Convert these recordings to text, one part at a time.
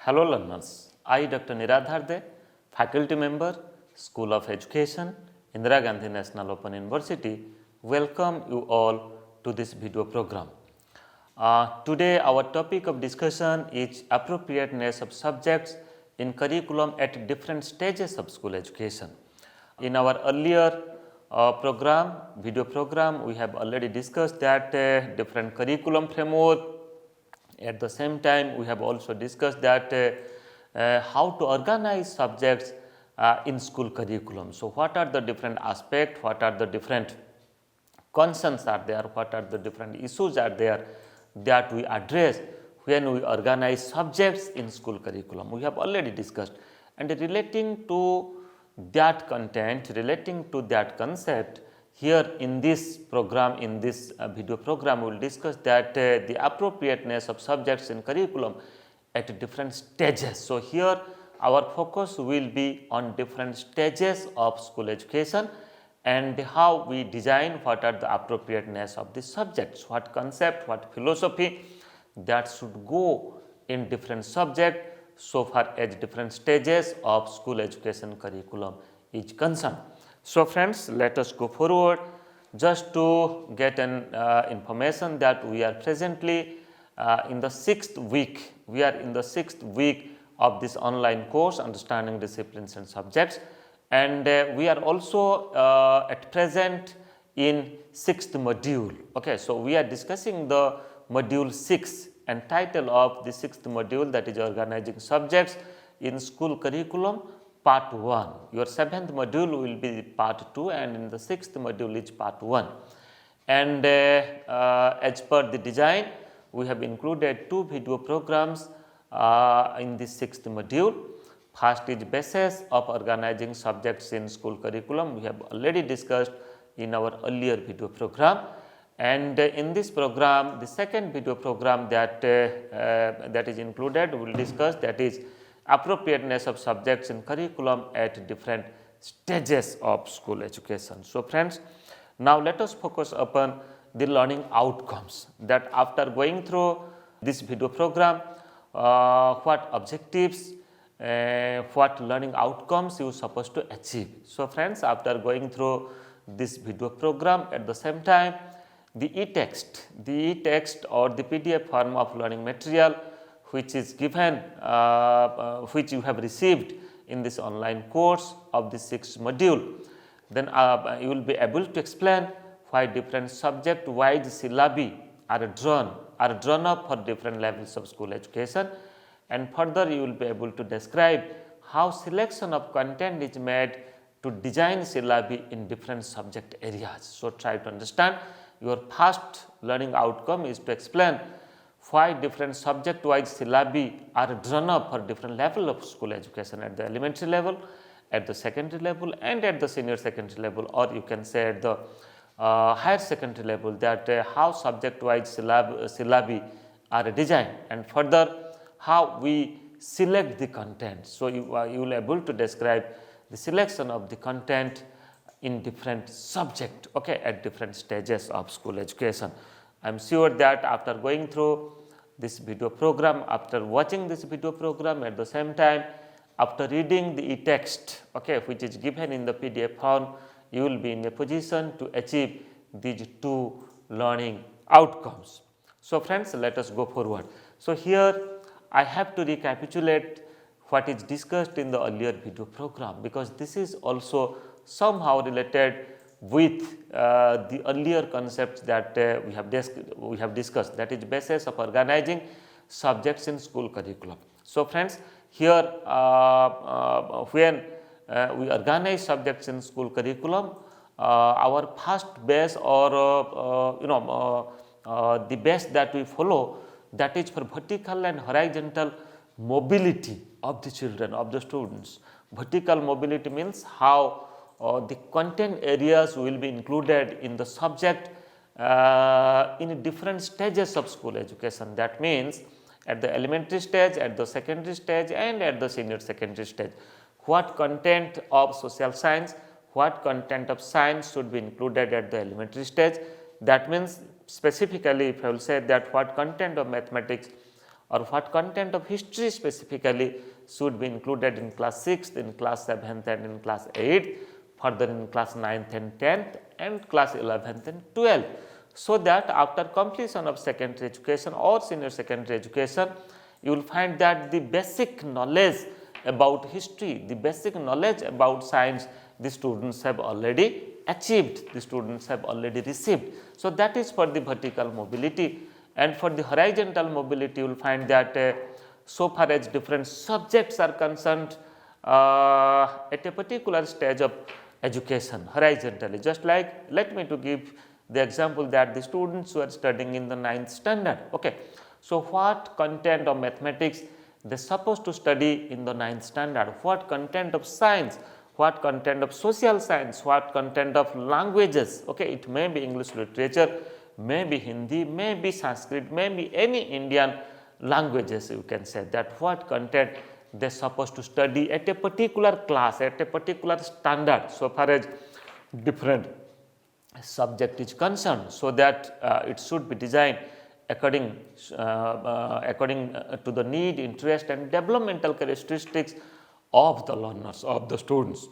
Hello learners, I Dr. Niradharde, faculty member, School of Education, Indira Gandhi National Open University, welcome you all to this video program. Today our topic of discussion is appropriateness of subjects in curriculum at different stages of school education. In our earlier video program, we have already discussed that different curriculum framework. At the same time, we have also discussed that how to organize subjects in school curriculum. So, what are the different aspects, what are the different concerns are there, what are the different issues are there that we address when we organize subjects in school curriculum. We have already discussed, and relating to that content, relating to that concept, here in this program, in this video program, we will discuss that the appropriateness of subjects in curriculum at different stages. So, here our focus will be on different stages of school education and how we design what are the appropriateness of the subjects, what concept, what philosophy that should go in different subject so far as different stages of school education curriculum is concerned. So, friends, let us go forward just to get an information that we are presently in the 6th week. We are in the 6th week of this online course, Understanding Disciplines and Subjects, and we are also at present in 6th module. Okay, so we are discussing the module 6, and title of the 6th module, that is Organizing Subjects in School Curriculum part 1. Your 7th module will be part 2, and in the 6th module is part 1. And as per the design, we have included 2 video programs in the 6th module. First is basis of organizing subjects in school curriculum. We have already discussed in our earlier video program, and in this program, the second video program that is included, we will discuss, that is appropriateness of subjects in curriculum at different stages of school education. So, friends, now let us focus upon the learning outcomes, that after going through this video program, what objectives, what learning outcomes you are supposed to achieve. So, friends, after going through this video program, at the same time the e-text or the PDF form of learning material which is given, which you have received in this online course of the 6th module, then you will be able to explain why different subject wise syllabi are drawn up for different levels of school education, and further you will be able to describe how selection of content is made to design syllabi in different subject areas. So, try to understand. Your first learning outcome is to explain why different subject wise syllabi are drawn up for different level of school education, at the elementary level, at the secondary level, and at the senior secondary level, or you can say at the higher secondary level, that how subject wise syllabi are designed, and further how we select the content. So, you will be able to describe the selection of the content in different subject, okay, at different stages of school education. I am sure that after going through this video program, after watching this video program, at the same time after reading the e-text, okay, which is given in the PDF form, you will be in a position to achieve these 2 learning outcomes. So, friends, let us go forward. So, here I have to recapitulate what is discussed in the earlier video program, because this is also somehow related with the earlier concepts that we have discussed, that is basis of organizing subjects in school curriculum. So, friends, here when we organize subjects in school curriculum, our first base, or the base that we follow, that is for vertical and horizontal mobility of the children, of the students. Vertical mobility means how the content areas will be included in the subject in different stages of school education. That means at the elementary stage, at the secondary stage, and at the senior secondary stage. What content of social science, what content of science should be included at the elementary stage. That means specifically, if I will say that what content of mathematics or what content of history specifically should be included in class 6th, in class 7th and in class 8th, further in class 9th and 10th and class 11th and 12th. So that after completion of secondary education or senior secondary education, you will find that the basic knowledge about history, the basic knowledge about science, the students have already achieved, the students have already received. So that is for the vertical mobility. And for the horizontal mobility, you will find that so far as different subjects are concerned at a particular stage of education horizontally, just like let me to give the example that the students who are studying in the 9th standard. Okay. So, what content of mathematics they are supposed to study in the 9th standard, what content of science, what content of social science, what content of languages. Okay. It may be English literature, may be Hindi, may be Sanskrit, may be any Indian languages, you can say that what content they are supposed to study at a particular class, at a particular standard, so far as different subject is concerned, so that it should be designed according to the need, interest and developmental characteristics of the learners, of the students.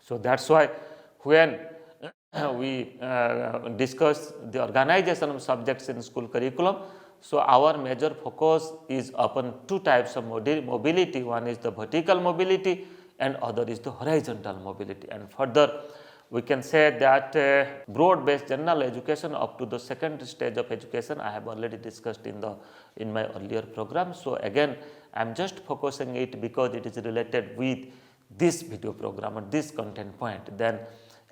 So that is why when we discuss the organization of subjects in school curriculum, so our major focus is upon two types of mobility. One is the vertical mobility and other is the horizontal mobility. And further we can say that broad based general education up to the second stage of education I have already discussed in my earlier program. So again I am just focusing it because it is related with this video program or this content point. Then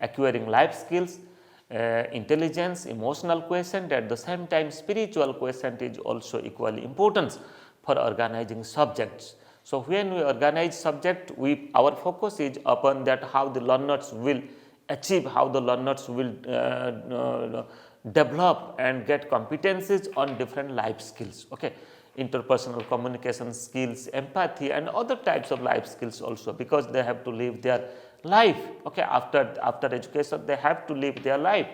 acquiring life skills, intelligence, emotional quotient, at the same time spiritual quotient is also equally important for organizing subjects. So when we organize subject, our focus is upon that how the learners will achieve, how the learners will develop and get competencies on different life skills. Okay. Interpersonal communication skills, empathy and other types of life skills also, because they have to live their life. Okay. After education they have to live their life.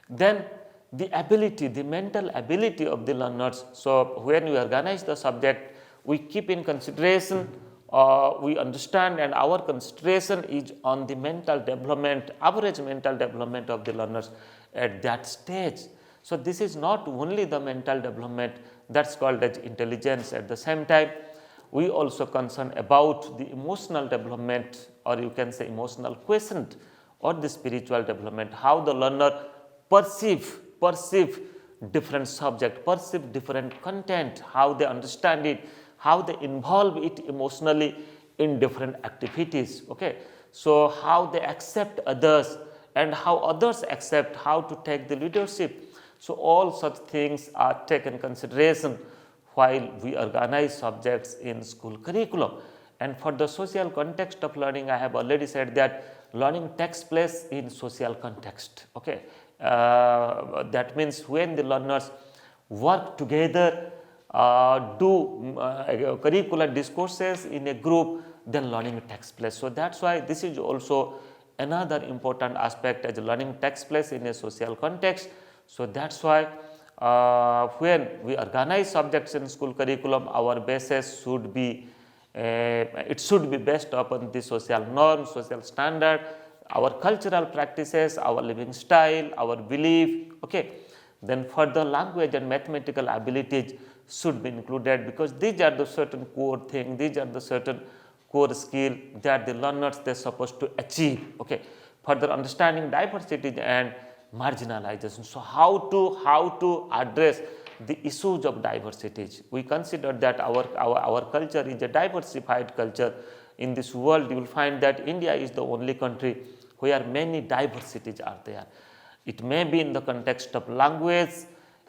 Then the ability, the mental ability of the learners. So when we organize the subject, we keep in consideration, we understand, and our consideration is on the mental development, average mental development of the learners at that stage. So this is not only the mental development, that is called as intelligence. At the same time we also concern about the emotional development, or you can say emotional quotient, or the spiritual development, how the learner perceive different subject, perceive different content, how they understand it, how they involve it emotionally in different activities. Okay. So how they accept others and how others accept, how to take the leadership. So all such things are taken consideration while we organize subjects in school curriculum. And for the social context of learning, I have already said that learning takes place in social context. Okay. That means when the learners work together, do curricular discourses in a group, then learning takes place. So that is why this is also another important aspect, as learning takes place in a social context. So that is why when we organize subjects in school curriculum, our basis should be it should be based upon the social norms, social standard, our cultural practices, our living style, our belief. Okay. Then further language and mathematical abilities should be included, because these are the certain core things, these are the certain core skill that the learners they are supposed to achieve. Okay. Further understanding diversity and marginalization. So how to address the issues of diversity. We consider that our culture is a diversified culture. In this world you will find that India is the only country where many diversities are there. It may be in the context of language,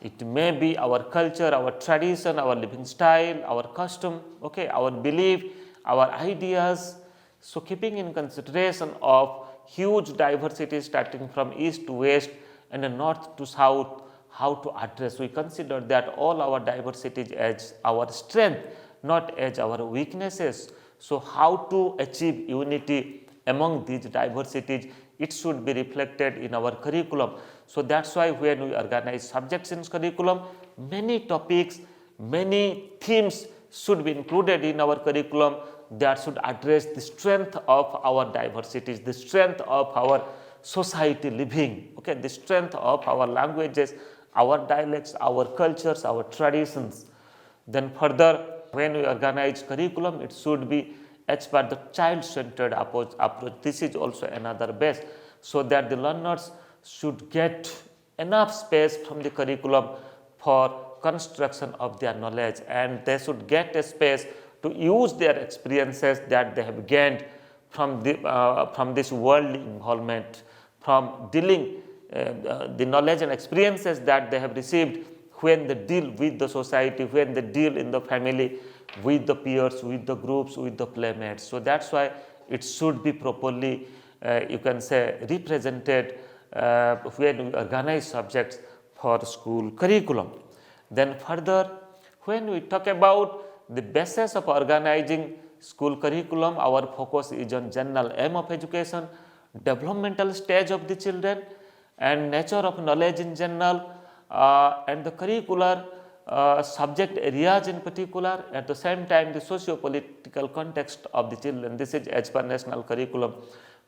it may be our culture, our tradition, our living style, our custom, okay, our belief, our ideas. So keeping in consideration of huge diversity starting from east to west and north to south, how to address, we consider that all our diversities as our strength, not as our weaknesses. So how to achieve unity among these diversities, it should be reflected in our curriculum. So that is why when we organize subjects in curriculum, many topics many themes should be included in our curriculum that should address the strength of our diversities, the strength of our society living, okay, the strength of our languages, our dialects, our cultures, our traditions. Then further, when we organize curriculum, it should be as per the child-centered approach. This is also another base, so that the learners should get enough space from the curriculum for construction of their knowledge, and they should get a space to use their experiences that they have gained from this worldly involvement, from dealing the knowledge and experiences that they have received when they deal with the society, when they deal in the family, with the peers, with the groups, with the playmates. So that's why it should be properly, you can say, represented when we organize subjects for school curriculum. Then further, when we talk about the basis of organizing school curriculum, our focus is on general aim of education, developmental stage of the children, and nature of knowledge in general, and the curricular subject areas in particular, at the same time the socio-political context of the children. This is as per National Curriculum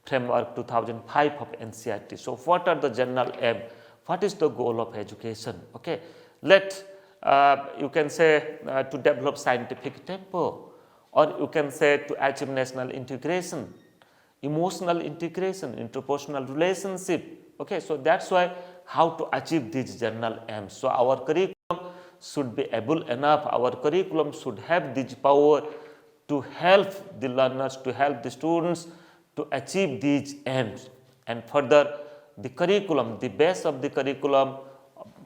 Framework 2005 of NCERT. So what are the general aim? What is the goal of education? Okay, you can say to develop scientific tempo, or you can say to achieve national integration, emotional integration, interpersonal relationship. Okay, so that's why how to achieve these general aims. So our curriculum should be able enough, our curriculum should have this power to help the learners, to help the students to achieve these aims. And further, the curriculum, the base of the curriculum,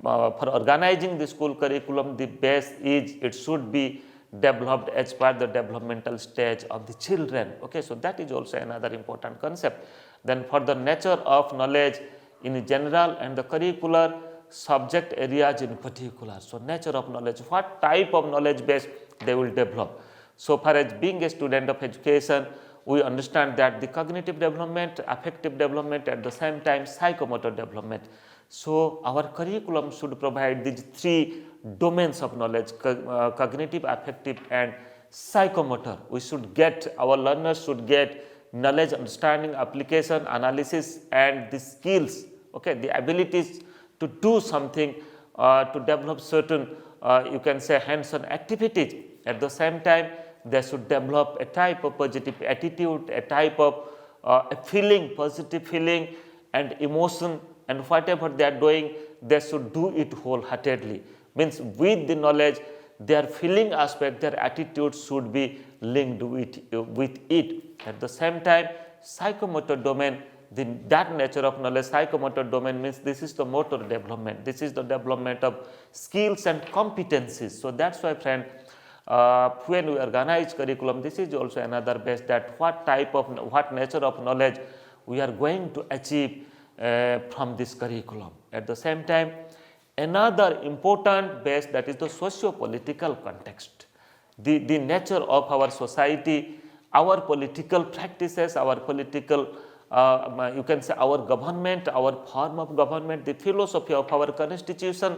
for organizing the school curriculum, the base is it should be developed as per the developmental stage of the children. Okay, so that is also another important concept. Then for the nature of knowledge in general and the curricular subject areas in particular. So nature of knowledge, what type of knowledge base they will develop. So far as being a student of education, we understand that the cognitive development, affective development, at the same time psychomotor development. So our curriculum should provide these three domains of knowledge, cognitive, affective and psychomotor. We should get, our learners should get knowledge, understanding, application, analysis and the skills, okay, the abilities to do something, to develop certain, you can say, hands-on activities. At the same time, they should develop a type of positive attitude, a type of a feeling, positive feeling and emotion, and whatever they are doing, they should do it wholeheartedly. Means with the knowledge, their feeling aspect, their attitude should be linked with it. At the same time, psychomotor domain, that nature of knowledge, psychomotor domain means this is the motor development, this is the development of skills and competencies. So that's why, friend, when we organize curriculum, this is also another base, that what nature of knowledge we are going to achieve from this curriculum. At the same time, another important base, that is the socio-political context, the nature of our society, our political practices, our political, you can say, our government, our form of government, the philosophy of our constitution,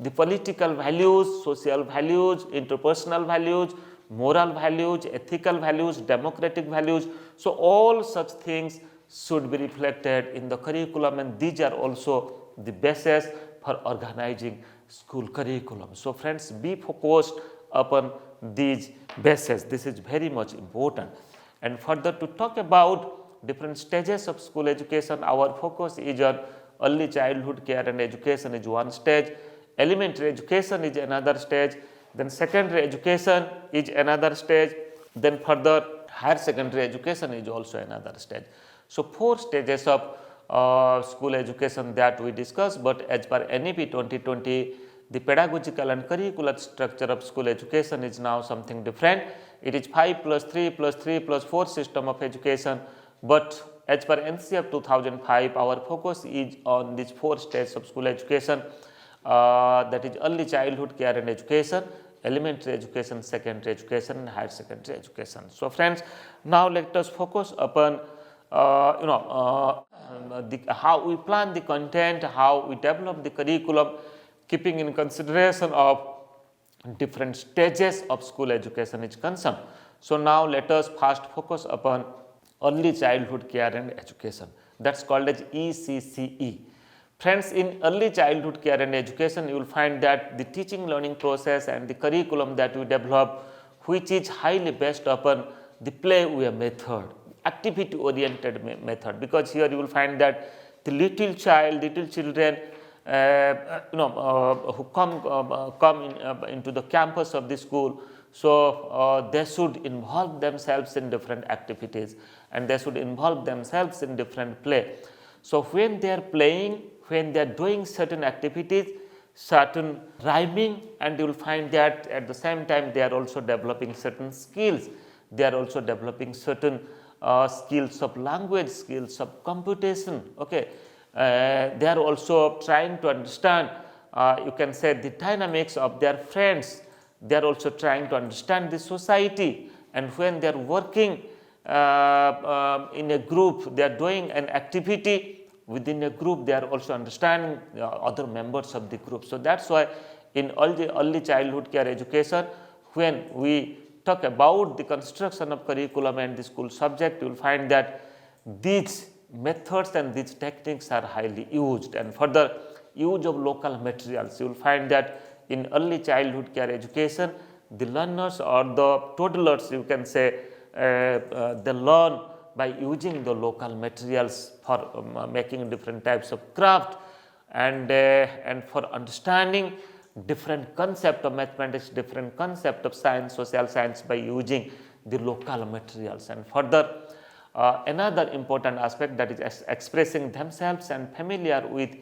the political values, social values, interpersonal values, moral values, ethical values, democratic values. So all such things should be reflected in the curriculum, and these are also the basis for organizing school curriculum. So friends, be focused upon these bases. This is very much important. And further, to talk about different stages of school education, our focus is on early childhood care and education is one stage, elementary education is another stage, then secondary education is another stage, then further higher secondary education is also another stage. So 4 stages of school education that we discussed, but as per NEP 2020, the pedagogical and curricular structure of school education is now something different. It is 5 plus 3 plus 3 plus 4 system of education, but as per NCF 2005, our focus is on these 4 stages of school education, that is early childhood care and education, elementary education, secondary education and higher secondary education. So friends, now let us focus upon how we plan the content, how we develop the curriculum, keeping in consideration of different stages of school education is concerned. So, now let us first focus upon early childhood care and education, that is called as ECCE. Friends, in early childhood care and education, you will find that the teaching learning process and the curriculum that we develop, which is highly based upon the play way method, activity oriented method, because here you will find that the little children who come into the campus of the school, so they should involve themselves in different activities and they should involve themselves in different play. So, when they are playing, when they are doing certain activities, certain rhyming, and you will find that at the same time they are also developing certain skills, they are also developing certain skills of language, skills of computation. Okay. They are also trying to understand, you can say, the dynamics of their friends, they are also trying to understand the society, and when they are working in a group, they are doing an activity within a group, they are also understanding other members of the group. So, that is why in early childhood care education, when we talk about the construction of curriculum and the school subject, you will find that these methods and these techniques are highly used. And further, use of local materials, you will find that in early childhood care education, the learners or the toddlers, you can say, they learn by using the local materials for making different types of craft and for understanding different concept of mathematics, different concept of science, social science, by using the local materials. And further, another important aspect, that is expressing themselves and familiar with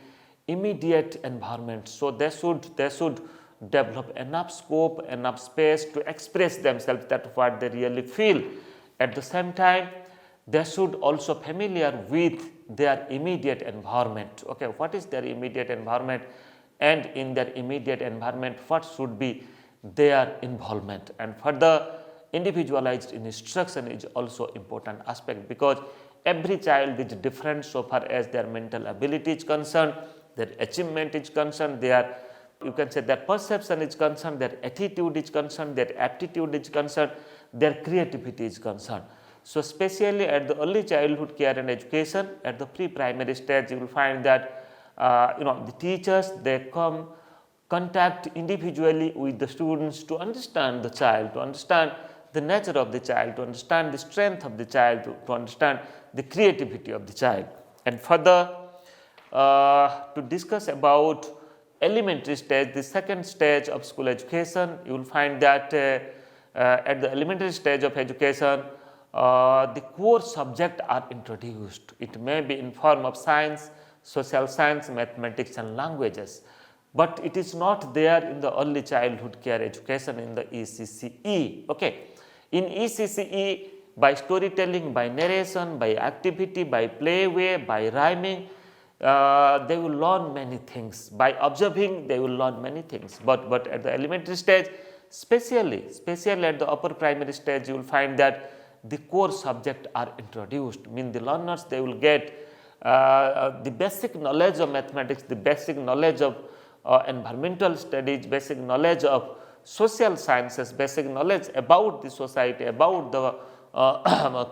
immediate environment. So, they should develop enough scope, enough space to express themselves, that what they really feel. At the same time, they should also familiar with their immediate environment. Okay, what is their immediate environment, and in their immediate environment what should be their involvement. And further, individualized instruction is also important aspect, because every child is different so far as their mental ability is concerned, their achievement is concerned, their, you can say, their perception is concerned, their attitude is concerned, their aptitude is concerned, their creativity is concerned. So, especially at the early childhood care and education, at the pre-primary stage, you will find that the teachers, they contact individually with the students to understand the child, to understand the nature of the child, to understand the strength of the child, to understand the creativity of the child. And further, to discuss about elementary stage, the second stage of school education, you will find that at the elementary stage of education, the core subject are introduced. It may be in form of science, social science, mathematics and languages, but it is not there in the early childhood care education in the ECCE. Okay. In ECCE, by storytelling, by narration, by activity, by play way, by rhyming, they will learn many things. By observing, they will learn many things. But at the elementary stage, especially at the upper primary stage, you will find that the core subject are introduced, mean the learners, they will get the basic knowledge of mathematics, the basic knowledge of environmental studies, basic knowledge of social sciences, basic knowledge about the society, about the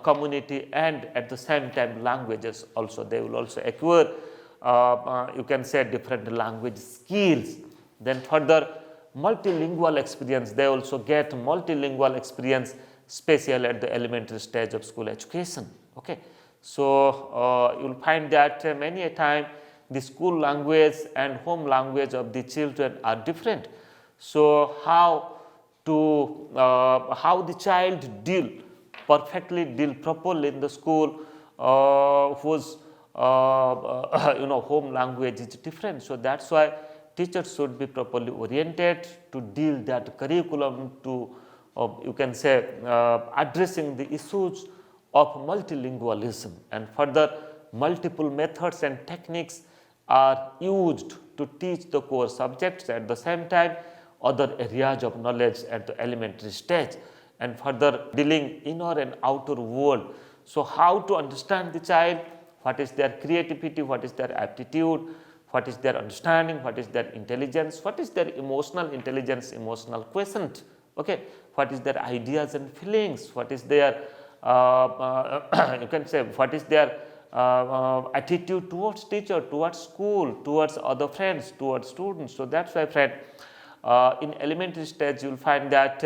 community, and at the same time languages also. They will also acquire you can say different language skills. Then further, multilingual experience, they also get multilingual experience, especially at the elementary stage of school education. Okay. So, you will find that many a time the school language and home language of the children are different. So, how the child perfectly deal properly in the school whose home language is different. So, that is why teachers should be properly oriented to deal that curriculum to you can say addressing the issues of multilingualism. And further, multiple methods and techniques are used to teach the core subjects, at the same time other areas of knowledge at the elementary stage, and further dealing inner and outer world. So, how to understand the child, what is their creativity, what is their aptitude, what is their understanding, what is their intelligence, what is their emotional intelligence, emotional quotient, okay, what is their ideas and feelings, what is their you can say what is their attitude towards teacher, towards school, towards other friends, towards students. So that's why friend, in elementary stage you will find that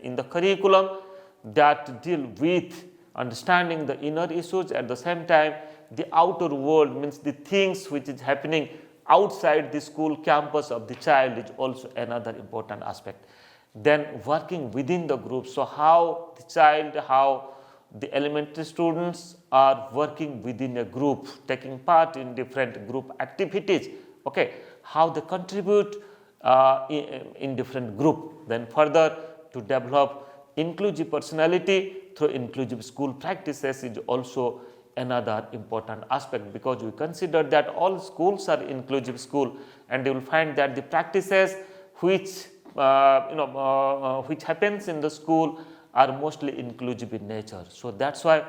in the curriculum that deal with understanding the inner issues, at the same time the outer world, means the things which is happening outside the school campus of the child, is also another important aspect. Then working within the group, so how the child, how the elementary students are working within a group, taking part in different group activities, okay, how they contribute in different group. Then further to develop inclusive personality through inclusive school practices is also another important aspect, because we consider that all schools are inclusive school, and you will find that the practices which which happens in the school are mostly inclusive in nature. So that's why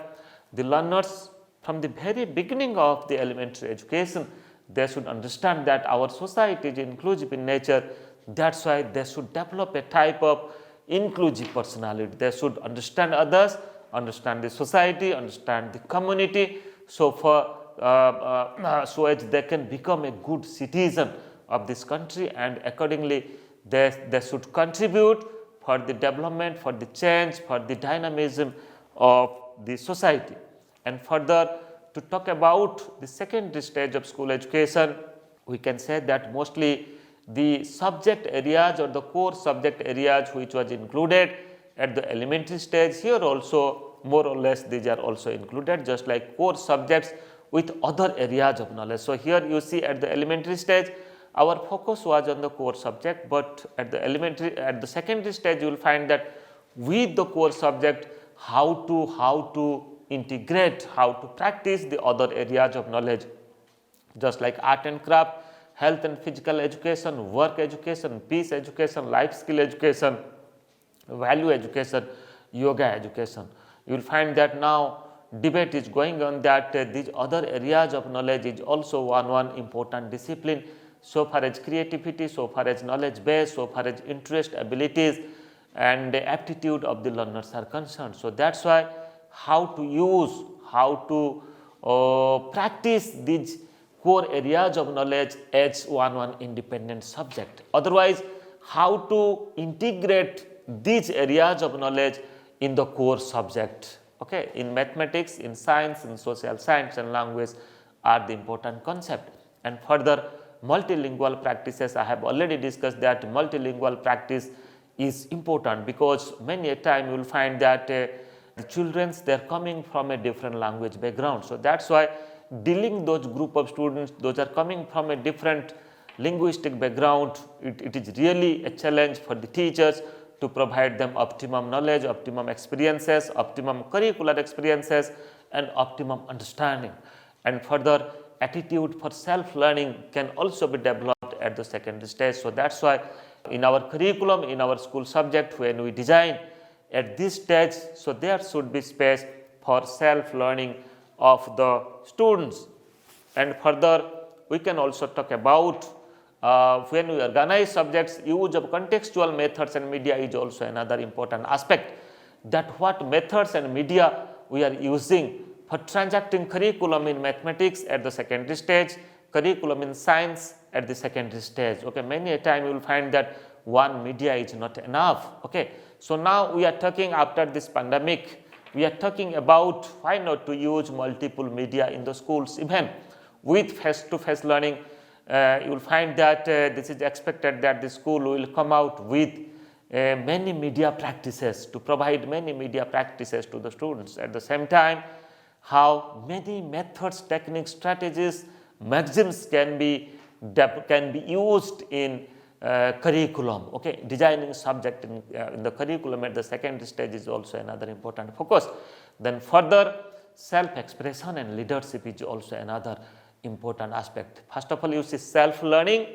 the learners from the very beginning of the elementary education, they should understand that our society is inclusive in nature. That's why they should develop a type of inclusive personality. They should understand others, understand the society, understand the community, so so as they can become a good citizen of this country, and accordingly they should contribute for the development, for the change, for the dynamism of the society. And further to talk about the secondary stage of school education, we can say that mostly the subject areas or the core subject areas which was included at the elementary stage, here also more or less these are also included, just like core subjects with other areas of knowledge. So here you see at the elementary stage our focus was on the core subject, but at the secondary stage you will find that with the core subject how to integrate, how to practice the other areas of knowledge, just like art and craft, health and physical education, work education, peace education, life skill education, value education, yoga education. You will find that now debate is going on that these other areas of knowledge is also one important discipline, so far as creativity, so far as knowledge base, so far as interest, abilities and aptitude of the learners are concerned. So that's why how to use, how to practice these core areas of knowledge as one independent subject. Otherwise, how to integrate these areas of knowledge in the core subject. Okay, in mathematics, in science, in social science and language are the important concept. And further multilingual practices, I have already discussed that multilingual practice is important, because many a time you will find that the children, they are coming from a different language background. So that's why dealing those group of students, those are coming from a different linguistic background, it is really a challenge for the teachers to provide them optimum knowledge, optimum experiences, optimum curricular experiences and optimum understanding. And further attitude for self-learning can also be developed at the secondary stage. So that's why in our curriculum, in our school subject, when we design at this stage, so there should be space for self-learning of the students. And further we can also talk about when we organize subjects, use of contextual methods and media is also another important aspect, that what methods and media we are using for transacting curriculum in mathematics at the secondary stage, curriculum in science at the secondary stage. Okay, many a time you will find that one media is not enough. Okay, so now we are talking, after this pandemic, we are talking about why not to use multiple media in the schools. Even with face-to-face learning, you will find that this is expected that the school will come out with many media practices, to provide many media practices to the students. At the same time, how many methods, techniques, strategies, maxims can be used in curriculum. Okay, designing subject in the curriculum at the secondary stage is also another important focus. Then further self-expression and leadership is also another important aspect. First of all, you see self-learning,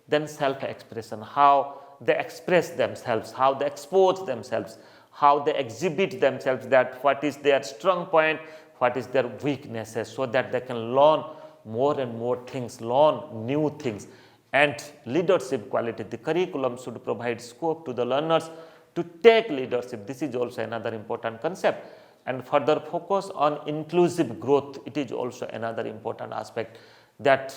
then self-expression, how they express themselves, how they expose themselves, how they exhibit themselves, that what is their strong point, what is their weaknesses, so that they can learn more and more things, learn new things. And leadership quality, the curriculum should provide scope to the learners to take leadership. This is also another important concept. And further focus on inclusive growth, it is also another important aspect, that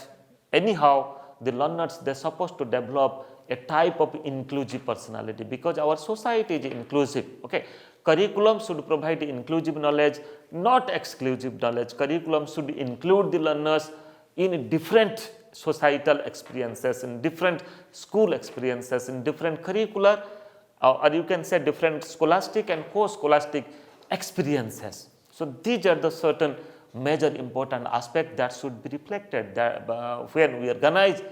anyhow the learners, they are supposed to develop a type of inclusive personality, because our society is inclusive. Okay, curriculum should provide inclusive knowledge, not exclusive knowledge. Curriculum should include the learners in different societal experiences, in different school experiences, in different curricular, or you can say different scholastic and co-scholastic experiences. So these are the certain major important aspects that should be reflected that, when we organize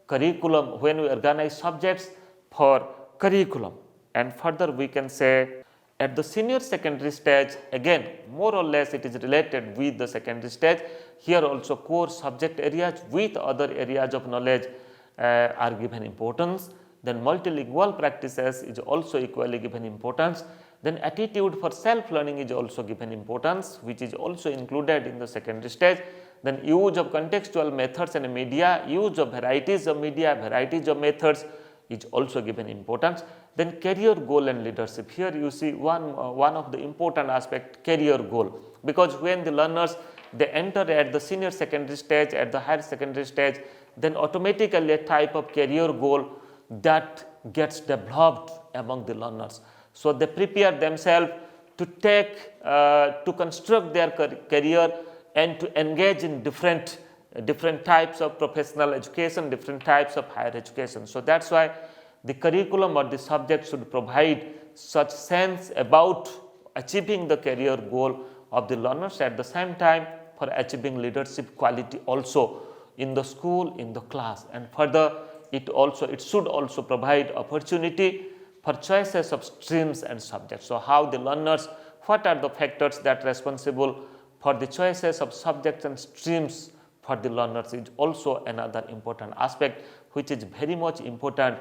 curriculum, when we organize subjects for curriculum. And further we can say at the senior secondary stage, again more or less it is related with the secondary stage. Here also core subject areas with other areas of knowledge are given importance. Then multilingual practices is also equally given importance. Then attitude for self-learning is also given importance, which is also included in the secondary stage. Then use of contextual methods and media, use of varieties of media, varieties of methods is also given importance. Then career goal and leadership. Here you see one of the important aspect, career goal, because when the learners, they enter at the senior secondary stage, at the higher secondary stage, then automatically a type of career goal that gets developed among the learners. So they prepare themselves to take, to construct their career and to engage in different types of professional education, different types of higher education. So that's why the curriculum or the subject should provide such sense about achieving the career goal of the learners, at the same time for achieving leadership quality also in the school, in the class. And further it should also provide opportunity for choices of streams and subjects. So how the learners, what are the factors that are responsible for the choices of subjects and streams for the learners is also another important aspect, which is very much important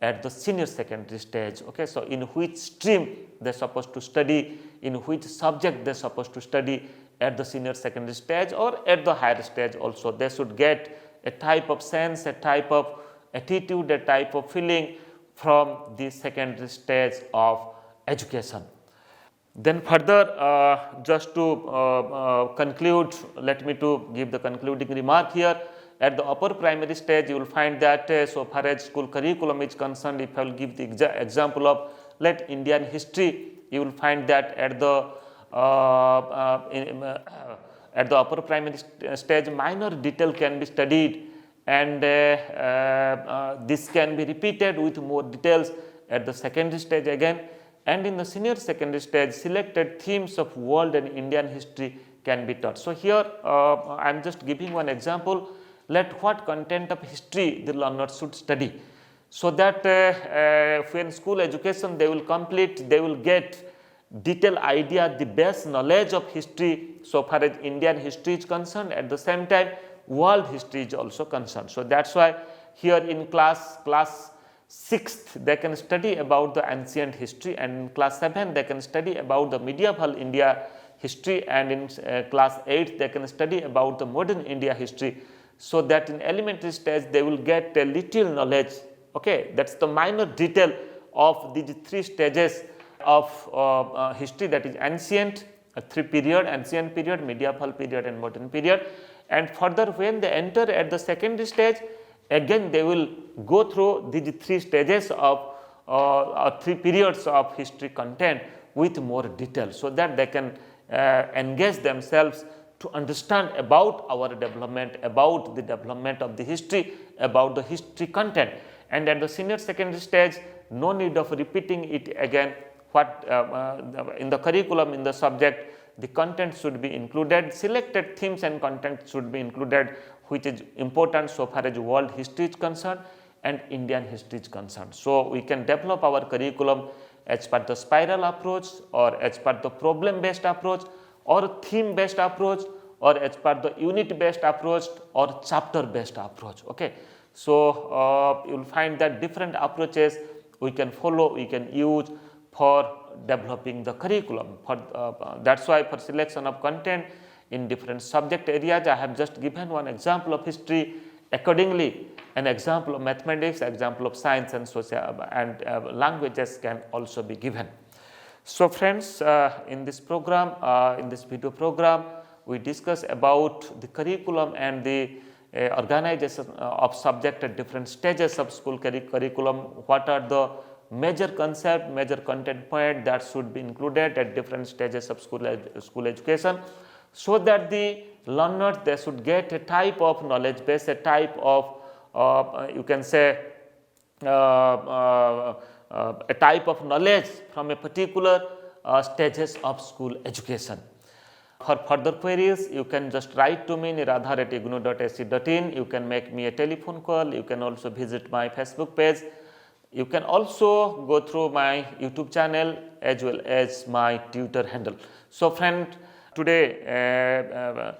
at the senior secondary stage. Okay, so in which stream they are supposed to study, in which subject they are supposed to study at the senior secondary stage or at the higher stage also. They should get a type of sense, a type of attitude, a type of feeling from the secondary stage of education. Then further, just to conclude, let me to give the concluding remark here. At the upper primary stage, you will find that so far as school curriculum is concerned, if I will give the example of Indian history, you will find that at the upper primary stage, minor detail can be studied, and this can be repeated with more details at the secondary stage again. And in the senior secondary stage, selected themes of world and Indian history can be taught. So here I am just giving one example. Let what content of history the learners should study, so that when school education they will complete, they will get detailed idea, the best knowledge of history so far as Indian history is concerned. At the same time, world history is also concerned. So that's why here in class 6th they can study about the ancient history, and in class 7 they can study about the medieval India history, and in class 8 they can study about the modern India history. So that in elementary stage they will get a little knowledge. Okay, that's the minor detail of these three stages of history, that is ancient, three period, ancient period, medieval period and modern period. And further when they enter at the secondary stage, again they will go through these three stages of three periods of history content with more detail, so that they can engage themselves to understand about our development, about the development of the history, about the history content. And at the senior secondary stage, no need of repeating it again. What in the curriculum, in the subject, the content should be included, selected themes and content should be included, which is important so far as world history is concerned and Indian history is concerned. So we can develop our curriculum as per the spiral approach, or as per the problem based approach, or theme based approach, or as per the unit based approach, or chapter based approach. Okay, so you will find that different approaches we can follow, we can use for developing the curriculum. For that's why for selection of content, in different subject areas. I have just given one example of history. Accordingly, an example of mathematics, example of science and social and languages can also be given. So friends, in this program, in this video program, we discuss about the curriculum and the organization of subject at different stages of school curriculum. What are the major concept, major content point that should be included at different stages of school education, so that the learners, they should get a type of knowledge base, a type of you can say a type of knowledge from a particular stages of school education. For further queries, you can just write to me niradhar@ignou.ac.in. You can make me a telephone call. You can also visit my Facebook page. You can also go through my YouTube channel as well as my Twitter handle. So friend, today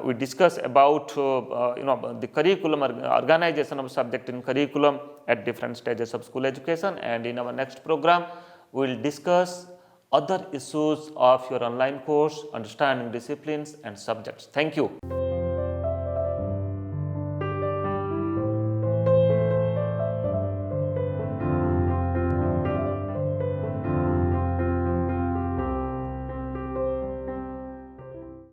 we discuss about the curriculum organization of subject in curriculum at different stages of school education, and in our next program we will discuss other issues of your online course, understanding disciplines and subjects. Thank you.